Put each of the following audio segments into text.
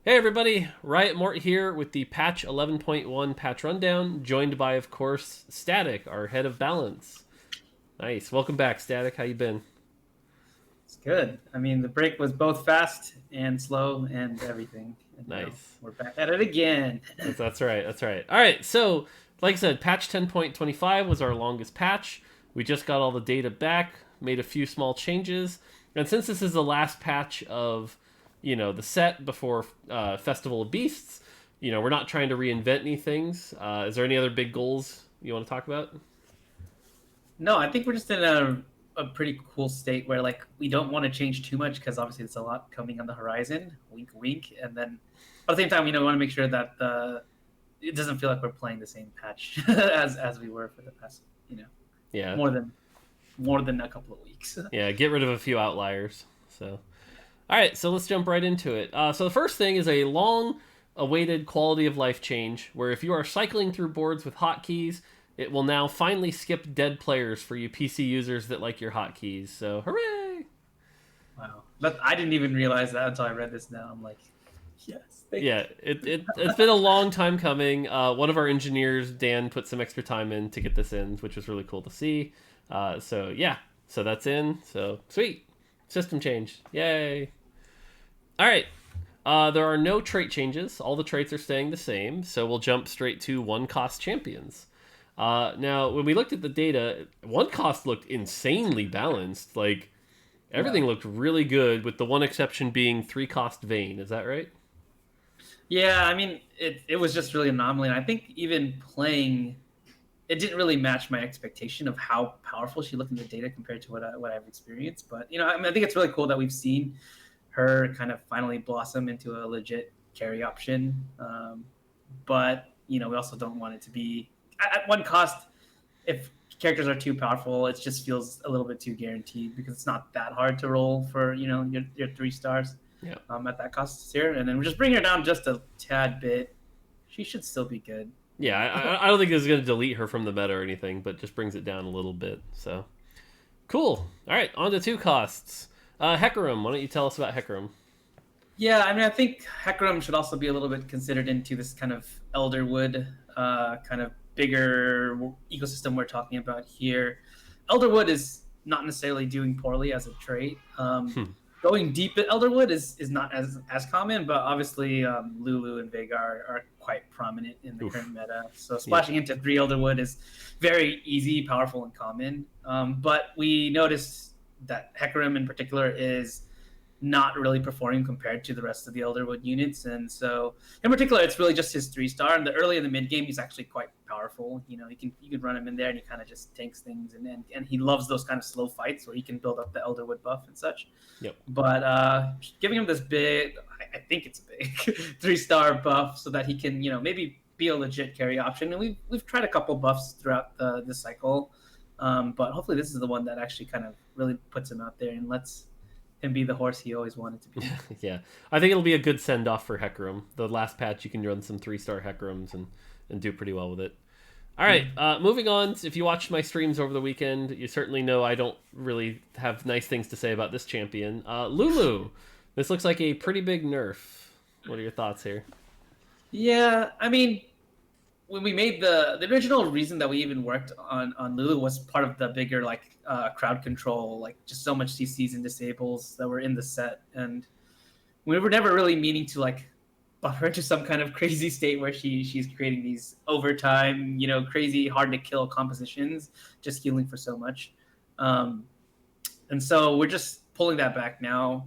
Hey everybody, Riot Mort here with the patch 11.1 patch rundown, joined by, of course, Static, our head of balance. Nice. Welcome back, Static. How you been? It's good. I mean, the break was both fast and slow and everything. And, Nice. we're back at it again. That's right. That's right. All right. So, like I said, patch 10.25 was our longest patch. We just got all the data back, made a few small changes, and since this is the last patch of, the set before Festival of Beasts, we're not trying to reinvent any things. Is there any other big goals you want to talk about? No, I think we're just in a pretty cool state where, like, we don't want to change too much because obviously it's a lot coming on the horizon. Wink, wink. And then at the same time, we want to make sure that it doesn't feel like we're playing the same patch as we were for the past, Yeah. more than more than a couple of weeks. Yeah, get rid of a few outliers. So, all right, so let's jump right into it. So the first thing is a long-awaited quality of life change, where if you are cycling through boards with hotkeys, it will now finally skip dead players for you PC users that like your hotkeys. So, hooray! Wow, but I didn't even realize that until I read this. Now I'm like, yes, thank Yeah, it's been a long time coming. One of our engineers, Dan, put some extra time in to get this in, which was really cool to see. So that's in. So sweet, system change, yay! All right. There are no trait changes. All the traits are staying the same. So we'll jump straight to one cost champions. Now, when we looked at the data, one cost looked insanely balanced. Like yeah. everything looked really good, with the one exception being three cost Vayne. Is that right? Yeah, I mean, it was just really anomaly. And I think even playing, it didn't really match my expectation of how powerful she looked in the data compared to what I've experienced. But I mean, I think it's really cool that we've seen her kind of finally blossom into a legit carry option. But we also don't want it to be at one cost. If characters are too powerful, it just feels a little bit too guaranteed because it's not that hard to roll for your 3 stars Yeah. at that cost here, and then we just bring her down just a tad bit. She should still be good. Yeah, I don't think this is going to delete her from the meta or anything, but just brings it down a little bit. So cool. All right, on to two costs. Hecarim, why don't you tell us about Hecarim? Yeah, I mean, I think Hecarim should also be a little bit considered into this kind of Elderwood, kind of bigger ecosystem we're talking about here. Elderwood is not necessarily doing poorly as a trait. Going deep at Elderwood is not as common, but obviously Lulu and Veigar are quite prominent in the Oof. current meta. So Yeah. splashing into 3 Elderwood is very easy, powerful, and common. But we noticed that Hecarim in particular is not really performing compared to the rest of the Elderwood units. And so, in particular, it's really just his 3 star. And the early in the mid game, he's actually quite powerful. You can run him in there, and he kind of just tanks things. And he loves those kind of slow fights where he can build up the Elderwood buff and such. Yep. But giving him this big, I think it's a big 3 star buff so that he can, maybe be a legit carry option. And we've tried a couple buffs throughout the cycle. But hopefully this is the one that actually kind of really puts him out there and lets him be the horse he always wanted to be. Yeah, I think it'll be a good send off for Hecarim. The last patch, you can run some 3 star Hecarims and do pretty well with it. All right, moving on. If you watched my streams over the weekend, you certainly know I don't really have nice things to say about this champion. Lulu, this looks like a pretty big nerf. What are your thoughts here? Yeah, I mean, when we made the original reason that we even worked on Lulu was part of the bigger like crowd control, like just so much CCs and disables that were in the set, and we were never really meaning to like buff her into some kind of crazy state where she's creating these overtime, crazy hard to kill compositions, just healing for so much. Um, and so we're just pulling that back now.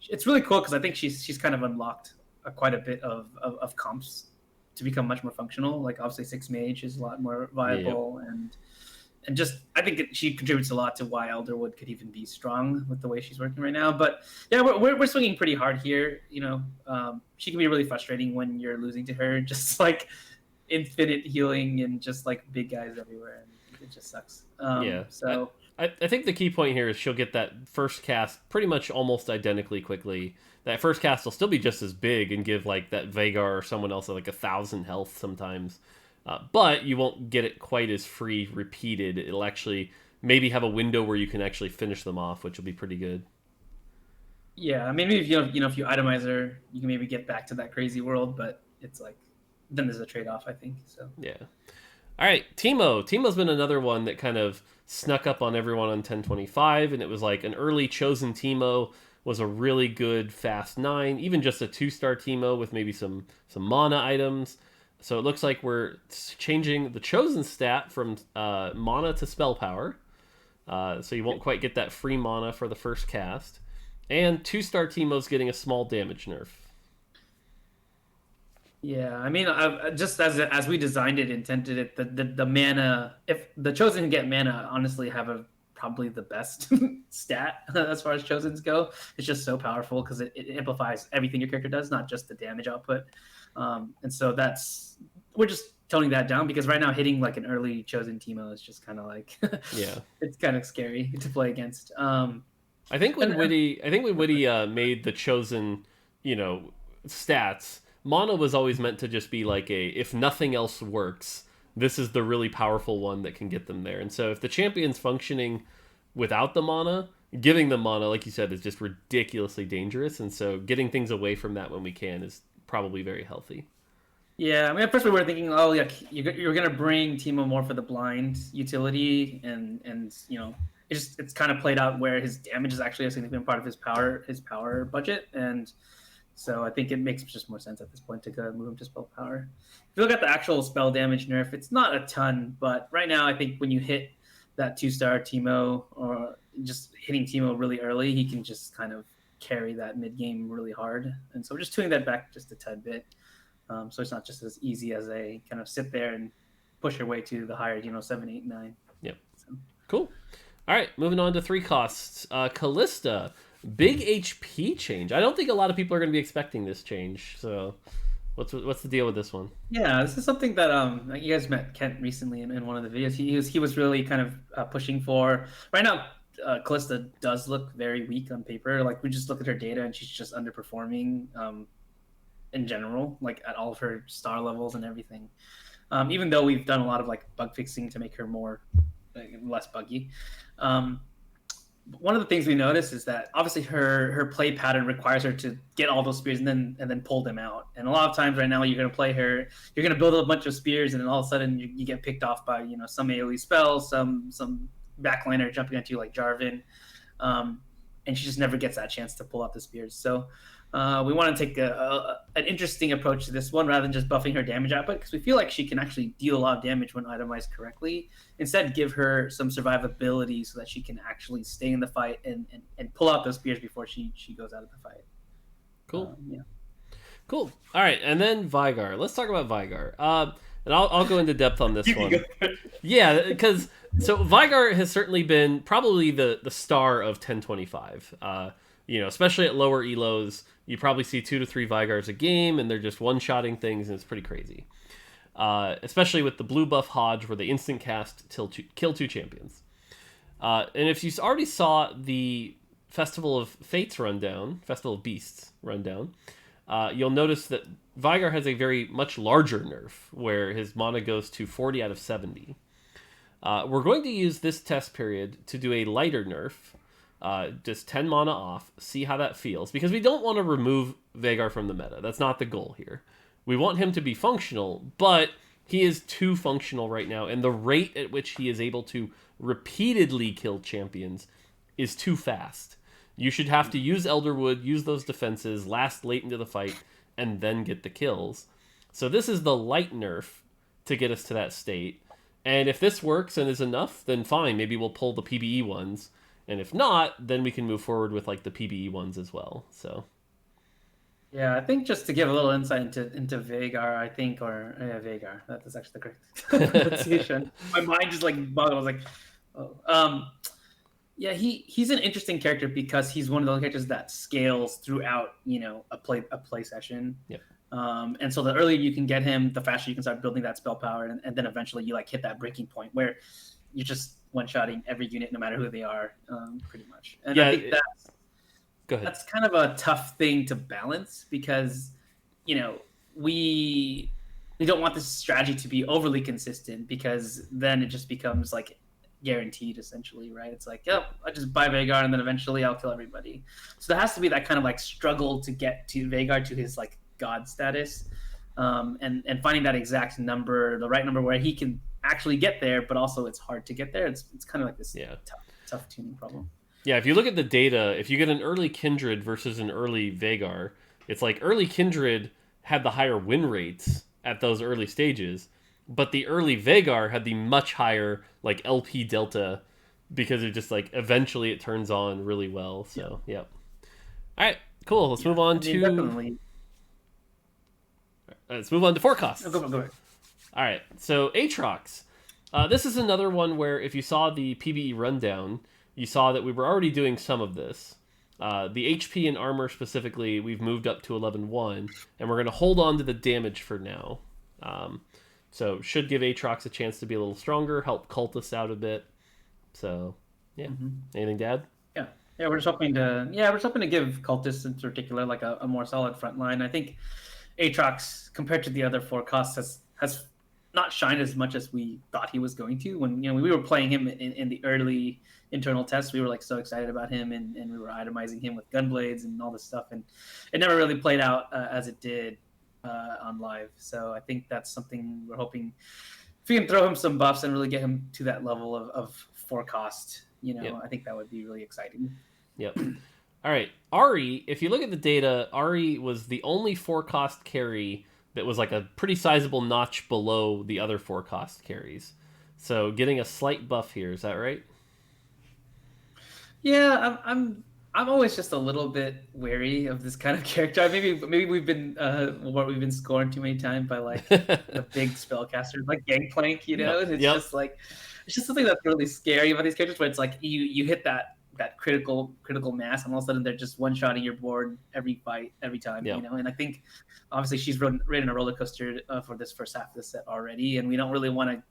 It's really cool because I think she's kind of unlocked quite a bit of comps to become much more functional. Like obviously six mage is a lot more Yep. viable, and just I think she contributes a lot to why Elderwood could even be strong with the way she's working right now. But yeah, we're swinging pretty hard here. She can be really frustrating when you're losing to her. Just like infinite healing and just like big guys everywhere, and it just sucks. Yeah. So I think the key point here is she'll get that first cast pretty much almost identically quickly. That first cast will still be just as big and give like that Veigar or someone else like 1,000 health sometimes. But you won't get it quite as free repeated. It'll actually maybe have a window where you can actually finish them off, which will be pretty good. Yeah, maybe if if you itemize her, you can maybe get back to that crazy world, but it's like then there's a trade off, I think. So Yeah. All right, Teemo. Teemo's been another one that kind of snuck up on everyone on 1025, and it was like an early chosen Teemo was a really good fast 9, even just a 2-star Teemo with maybe some mana items. So it looks like we're changing the chosen stat from mana to spell power. So you won't quite get that free mana for the first cast. And 2-star Teemo's getting a small damage nerf. yeah, I mean, just as we designed it, intended it, the mana, if the chosen can get mana, honestly, have a probably the best stat as far as chosens go. It's just so powerful because it amplifies everything your character does, not just the damage output. And so we're just toning that down because right now hitting like an early chosen Teemo is just kind of like Yeah. it's kind of scary to play against. I think when Witty made the chosen, stats, Mono was always meant to just be like a if nothing else works, this is the really powerful one that can get them there. And so if the champion's functioning without the mana, giving them mana, like you said, is just ridiculously dangerous. And so getting things away from that when we can is probably very healthy. Yeah, I mean, at first we were thinking, oh, yeah, you're gonna bring Timo more for the blind utility, and it's kind of played out where his damage is actually a significant part of his power budget, and so I think it makes just more sense at this point to go move him to spell power. If you look at the actual spell damage nerf, it's not a ton, but right now I think when you hit that 2-star Timo or just hitting Timo really early, he can just kind of carry that mid game really hard, and so we're just tuning that back just a tad bit. So it's not just as easy as a kind of sit there and push your way to the higher, 7, 8, 9. Yep. So. Cool. All right, moving on to 3 costs. Callista, big HP change. I don't think a lot of people are going to be expecting this change. So, what's the deal with this one? Yeah, this is something that you guys met Kent recently in one of the videos. He was really kind of pushing for. Right now, Callista does look very weak on paper. Like we just look at her data and she's just underperforming. In general, like at all of her star levels and everything. Even though we've done a lot of like bug fixing to make her less buggy. One of the things we notice is that obviously her play pattern requires her to get all those spears and then pull them out. And a lot of times right now you're gonna play her, you're gonna build a bunch of spears and then all of a sudden you get picked off by some AoE spells, some backliner jumping at you like Jarvan, and she just never gets that chance to pull out the spears. So. We want to take an interesting approach to this one rather than just buffing her damage output because we feel like she can actually deal a lot of damage when itemized correctly. Instead, give her some survivability so that she can actually stay in the fight and pull out those spears before she goes out of the fight. Cool. Yeah. Cool. All right, and then Veigar. Let's talk about Veigar. And I'll go into depth on this one. Yeah, because so Veigar has certainly been probably the star of 1025. Especially at lower elos, you probably see 2 to 3 Veigars a game, and they're just one-shotting things, and it's pretty crazy. Especially with the blue buff Hodge, where they instant cast kill 2 champions. And if you already saw the Festival of Fates rundown, Festival of Beasts rundown, you'll notice that Veigar has a very much larger nerf, where his mana goes to 40 out of 70. We're going to use this test period to do a lighter nerf, just 10 mana off, see how that feels. Because we don't want to remove Veigar from the meta. That's not the goal here. We want him to be functional, but he is too functional right now, and the rate at which he is able to repeatedly kill champions is too fast. You should have to use Elderwood, use those defenses, last late into the fight, and then get the kills. So this is the light nerf to get us to that state. And if this works and is enough, then fine, maybe we'll pull the PBE ones. And if not, then we can move forward with like the PBE ones as well. So, yeah, I think just to give a little insight into Veigar, I think, or Veigar, that is actually the correct pronunciation. My mind just like bugged. I was like, oh, yeah, he's an interesting character because he's one of those characters that scales throughout, a play session. yeah. And so the earlier you can get him, the faster you can start building that spell power, and then eventually you like hit that breaking point where you're just one-shotting every unit, no matter who they are, pretty much. And yeah, I think that's kind of a tough thing to balance because, we don't want this strategy to be overly consistent because then it just becomes like guaranteed essentially, right? It's like, yep, I just buy Vagar and then eventually I'll kill everybody. So there has to be that kind of like struggle to get to Vagar to his like god status, and finding that exact number, the right number where he can actually get there, but also it's hard to get there. It's kind of like this Yeah. tough tuning problem. Yeah, if you look at the data, if you get an early Kindred versus an early Vagar, it's like early Kindred had the higher win rates at those early stages, but the early Vagar had the much higher like LP delta because it just like eventually it turns on really well. So, yep. All right, cool. Let's move on to definitely. let's move on to forecasts. Go ahead. All right, so Aatrox. This is another one where if you saw the PBE rundown, you saw that we were already doing some of this. The HP and armor specifically, we've moved up to 11-1, and we're going to hold on to the damage for now. So should give Aatrox a chance to be a little stronger, help cultists out a bit. So, yeah. Anything to add? Yeah, we're just hoping to give cultists in particular like a more solid front line. I think Aatrox, compared to the other forecasts, has not shined as much as we thought he was going to. When we were playing him in the early internal tests, we were like so excited about him, and we were itemizing him with gunblades and all this stuff, and it never really played out as it did on live. So I think that's something we're hoping, if we can throw him some buffs and really get him to that level of forecast, Yep. I think that would be really exciting. Yep. All right, Ari, if you look at the data, Ari was the only forecast carry that was like a pretty sizable notch below the other forecast carries. So getting a slight buff here, is that right? Yeah, I'm always just a little bit wary of this kind of character. Maybe we've been scorned too many times by like the big spellcasters, like Gangplank. It's just something that's really scary about these characters, where it's like you hit that critical mass, and all of a sudden they're just one shotting your board every fight, every time. Yep. And I think obviously she's ridden a roller coaster for this first half of the set already, and we don't really want to,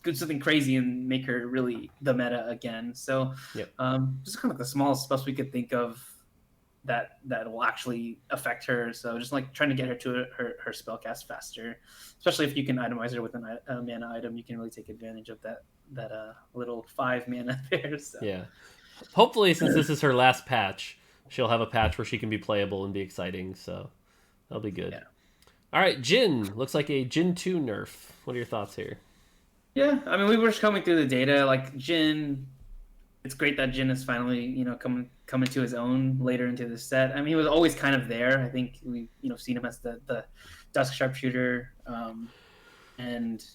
do something crazy and make her really the meta again. So, Yep. just kind of like the smallest stuff we could think of that will actually affect her. So just like trying to get her to her spellcast faster, especially if you can itemize her with a mana item, you can really take advantage of that little 5 mana there. So. Yeah. Hopefully, since this is her last patch, she'll have a patch where she can be playable and be exciting. So that'll be good. Yeah. All right, Jin. Looks like a Jin 2 nerf. What are your thoughts here? Yeah, I mean, we were just coming through the data. Like Jin, it's great that Jin is finally, coming to his own later into the set. I mean, he was always kind of there. I think we, seen him as the Dusk Sharpshooter, and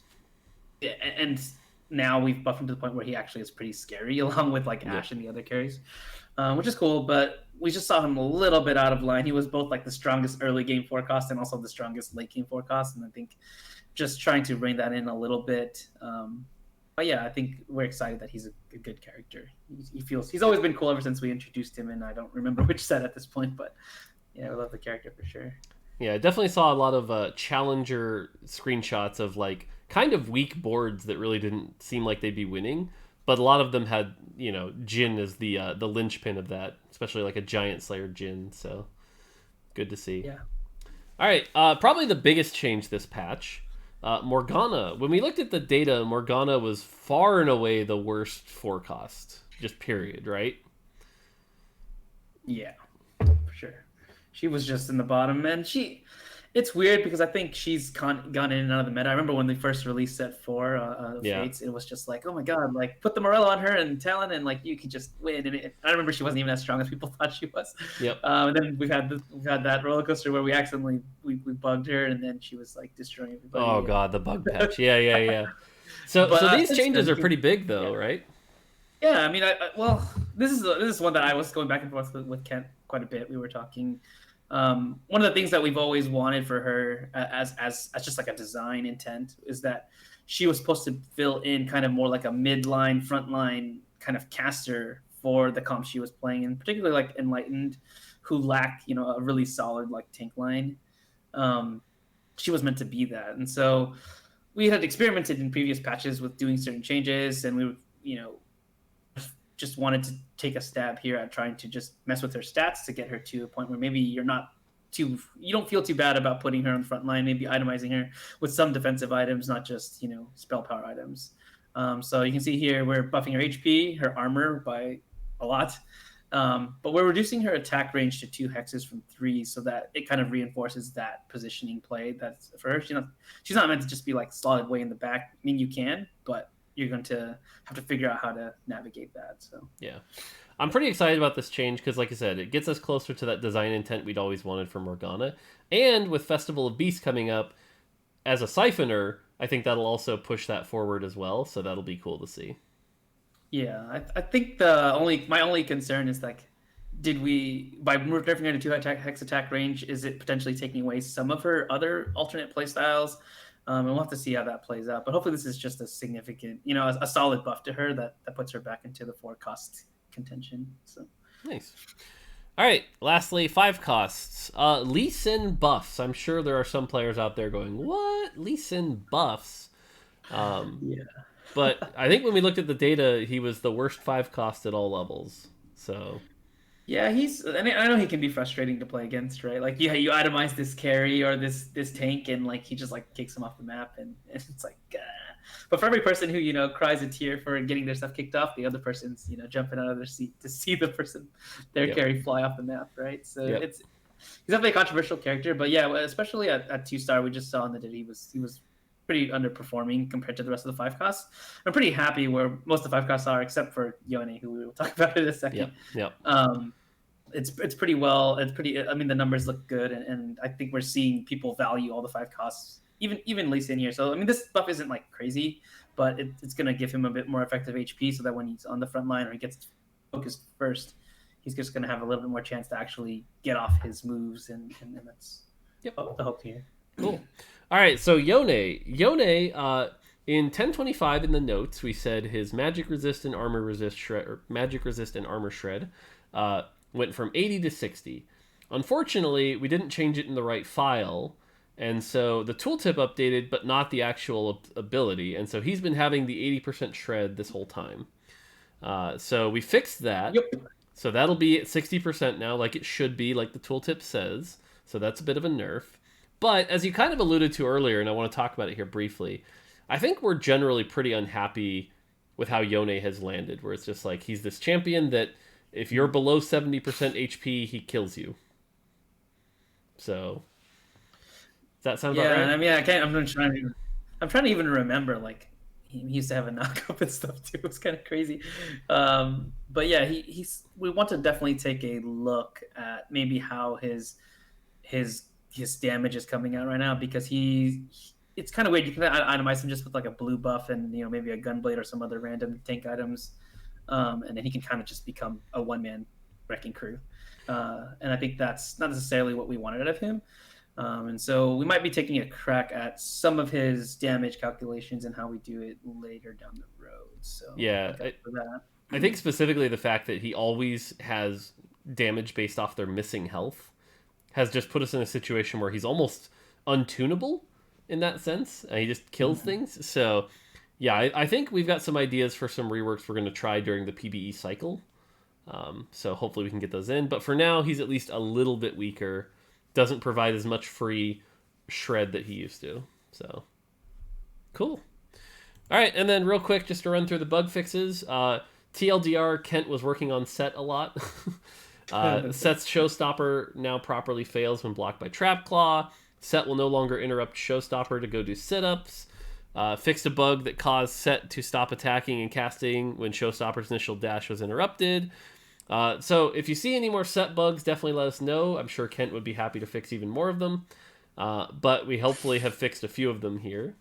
now we've buffed him to the point where he actually is pretty scary, along with like Ash and the other carries, which is cool. But we just saw him a little bit out of line. He was both like the strongest early game forecast and also the strongest late game forecast, and I think just trying to rein that in a little bit. But yeah, I think we're excited that he's a good character. He's always been cool ever since we introduced him, and I don't remember which set at this point, but yeah, I love the character for sure. Yeah, I definitely saw a lot of challenger screenshots of like kind of weak boards that really didn't seem like they'd be winning, but a lot of them had Jin as the linchpin of that, especially like a Giant Slayer Jin. So good to see. Yeah. All right, probably the biggest change this patch. Morgana. When we looked at the data, Morgana was far and away the worst forecast. Just period, right? Yeah, for sure. She was just in the bottom, and it's weird because I think she's gone in and out of the meta. I remember when they first released set 4 of Fates, it was just like, oh my god, like put the Morello on her and Talon, and like you could just win. And I remember she wasn't even as strong as people thought she was. Yep. And then we've had that roller coaster where we accidentally we bugged her, and then she was like destroying everybody. Oh god, the bug patch. Yeah. So these changes are pretty big though, right? Yeah, I mean, this is one that I was going back and forth with Kent quite a bit. We were talking. One of the things that we've always wanted for her as just like a design intent is that she was supposed to fill in kind of more like a midline, frontline kind of caster for the comp she was playing, and particularly like Enlightened, who lack a really solid like tank line. She was meant to be that, and so we had experimented in previous patches with doing certain changes, and we just wanted to take a stab here at trying to just mess with her stats to get her to a point where maybe you don't feel too bad about putting her on the front line, maybe itemizing her with some defensive items, not just spell power items. So you can see here we're buffing her HP, her armor by a lot. But we're reducing her attack range to 2 hexes from 3 so that it kind of reinforces that positioning play. That's for her. She's not meant to just be like slotted way in the back. I mean, you can, but you're going to have to figure out how to navigate that. So Yeah. I'm pretty excited about this change because, like I said, it gets us closer to that design intent we'd always wanted for Morgana. And with Festival of Beasts coming up, as a siphoner, I think that'll also push that forward as well. So that'll be cool to see. yeah, I think my only concern is like, did we by nerfing her to 2 hex attack range, is it potentially taking away some of her other alternate playstyles? And we'll have to see how that plays out. But hopefully, this is just a significant, a solid buff to her that puts her back into the 4 cost contention. So Nice. All right. Lastly, 5 costs. Lee Sin buffs. I'm sure there are some players out there going, "What? Lee Sin buffs?" yeah. But I think when we looked at the data, he was the worst 5 cost at all levels. So Yeah, I mean, I know he can be frustrating to play against, right? Like, you itemize this carry or this tank, and like he just like kicks him off the map, and it's like, but for every person who cries a tear for getting their stuff kicked off, the other person's jumping out of their seat to see their Yep. carry fly off the map, right? So Yep. he's definitely a controversial character, but yeah, especially at 2-star, we just saw in the that he was pretty underperforming compared to the rest of the 5 costs. I'm pretty happy where most of the 5 costs are, except for Yone, who we will talk about in a second. Yep. Yep. It's pretty well. It's pretty. I mean, the numbers look good, and I think we're seeing people value all the 5 costs, even Lee Sin here. So I mean, this buff isn't like crazy, but it's going to give him a bit more effective HP, so that when he's on the front line or he gets focused first, he's just going to have a little bit more chance to actually get off his moves, and that's the hope here. Cool. All right, so Yone, in 1025 in the notes, we said his magic resist and armor resist shred, or magic resist and armor shred, went from 80 to 60. Unfortunately, we didn't change it in the right file, and so the tooltip updated, but not the actual ability, and so he's been having the 80% shred this whole time. So we fixed that. Yep. So that'll be at 60% now, like it should be, like the tooltip says. So that's a bit of a nerf. But as you kind of alluded to earlier, and I want to talk about it here briefly, I think we're generally pretty unhappy with how Yone has landed, where it's just like he's this champion that if you're below 70% HP, he kills you. So does that sound about right? I mean, I'm trying to even remember, like, he used to have a knockup and stuff too. It's kind of crazy. But yeah, we want to definitely take a look at maybe how his damage is coming out right now, because it's kind of weird. You can itemize him just with like a blue buff and maybe a gunblade or some other random tank items, and then he can kind of just become a one-man wrecking crew. And I think that's not necessarily what we wanted out of him. And so we might be taking a crack at some of his damage calculations and how we do it later down the road. So yeah, I think specifically the fact that he always has damage based off their missing health has just put us in a situation where he's almost untunable in that sense. He just kills things. So yeah, I think we've got some ideas for some reworks we're going to try during the PBE cycle. So hopefully we can get those in. But for now, he's at least a little bit weaker. Doesn't provide as much free shred that he used to. So cool. All right, and then real quick, just to run through the bug fixes. TLDR, Kent was working on Set a lot. Set's Showstopper now properly fails when blocked by Trap Claw. Set will no longer interrupt Showstopper to go do sit-ups. Fixed a bug that caused Set to stop attacking and casting when Showstopper's initial dash was interrupted. So if you see any more Set bugs, definitely let us know. I'm sure Kent would be happy to fix even more of them. But we hopefully have fixed a few of them here.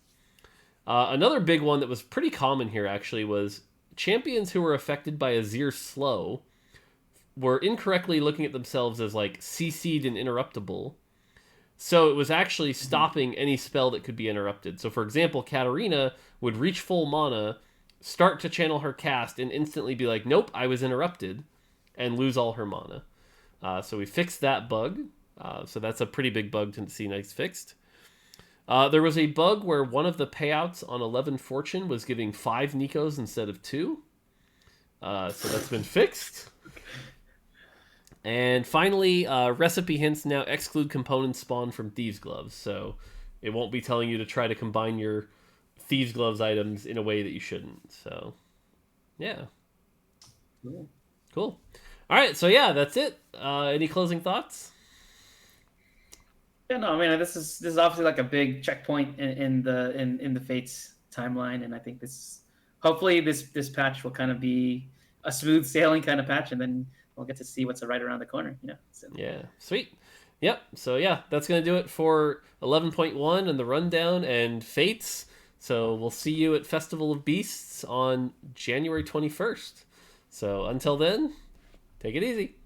Another big one that was pretty common here, actually, was champions who were affected by Azir Slow were incorrectly looking at themselves as like CC'd and interruptible. So it was actually stopping any spell that could be interrupted. So for example, Katarina would reach full mana, start to channel her cast, and instantly be like, nope, I was interrupted, and lose all her mana. So we fixed that bug. So that's a pretty big bug to see nice fixed. There was a bug where one of the payouts on 11 Fortune was giving 5 Nikos instead of 2. So that's been fixed. And finally, recipe hints now exclude components spawned from Thieves' Gloves. So it won't be telling you to try to combine your thieves gloves items in a way that you shouldn't. So yeah, Cool. cool. All right, so yeah, that's it. Any closing thoughts? Yeah, no, I mean this is obviously like a big checkpoint in the Fates timeline, and I think this hopefully this patch will kind of be a smooth sailing kind of patch, and then we'll get to see what's right around the corner. So Yeah, sweet. Yep. So yeah, that's gonna do it for 11.1 and the rundown and Fates. So we'll see you at Festival of Beasts on January 21st. So until then, take it easy.